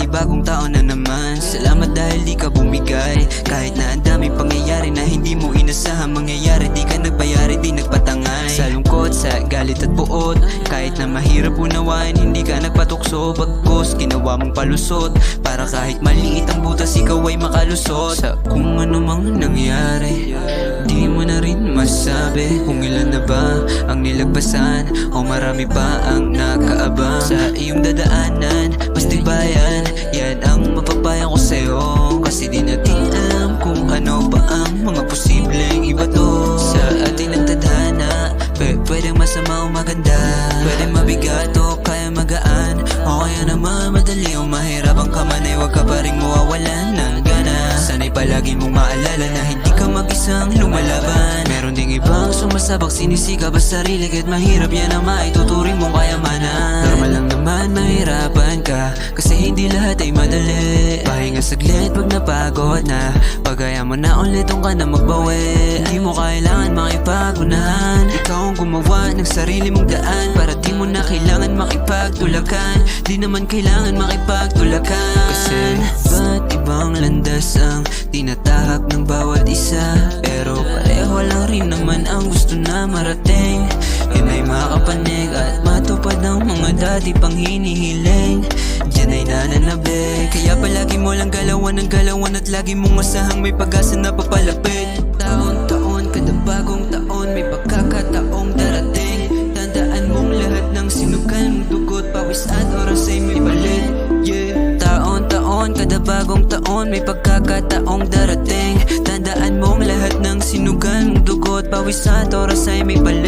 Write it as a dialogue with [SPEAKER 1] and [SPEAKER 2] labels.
[SPEAKER 1] panibagong taon na naman. Salamat dahil di ka bumigay, kahit na ang daming pangyayari na hindi mo inasahan mangyayari. Di ka nagbayari, di nagpatangay sa lungkot, sa galit at buot. Kahit na mahirap unawain, hindi ka nagpatukso. Bagkus ginawa mong palusot, para kahit maliit ang butas, ikaw ay makalusot. Sa kung ano mang nangyari, di mo na rin masabi kung ilan na ba ang nilagpasan o marami pa ang nakaabang sa iyong dadaanan. Mas tibayan, yan ang mapapayan ko sa'yo, kasi di natin alam kung ano pa ang mga posibleng iba to sa atin ang tadhana. Pwedeng masama o maganda, pwedeng mabigat o kaya magaan, o kaya naman madali o mahirap ang kamanay. Huwag ka pa rin mawawalan ng gana. Sana'y palagi mong maalala na hindi ka mag-isang lumalaban. Meron ding ibang sumasabak, sinisikap ang sarili, kahit mahirap yan ang maituturing mong kayamanan. Normal lang naman mahirapan ka, kasi hindi lahat ay madali. Pahinga saglit pag napagod na, pagaya mo na ulit ka na magbawi. Hindi mo kailangan makipagunahan, ikaw ang gumawa ng sarili mong daan, para di mo na kailangan makipagtulakan. Di naman kailangan makipagtulakan, kasi ba't ibang landas ang tinatahak ng bawat isa, pero pareho lang rin naman ang gusto na marating. Yun ay makapanig at matupad ng mga dati pang hinihiling. Diyan ay nananabik, kaya palagi mo lang galawan ng galawan, at lagi mong asahang may pag-asa na papalapit. Taon-taon, kada bagong taon, may pagkakataong darating. Tandaan mong lahat ng sinukan mong dugot, pawis at oras ay may balik. Yeah. Taon-taon, kada bagong taon, may pagkakataong darating. Tandaan mong lahat ng sinugan mong dugot, pawis at oras ay may balik.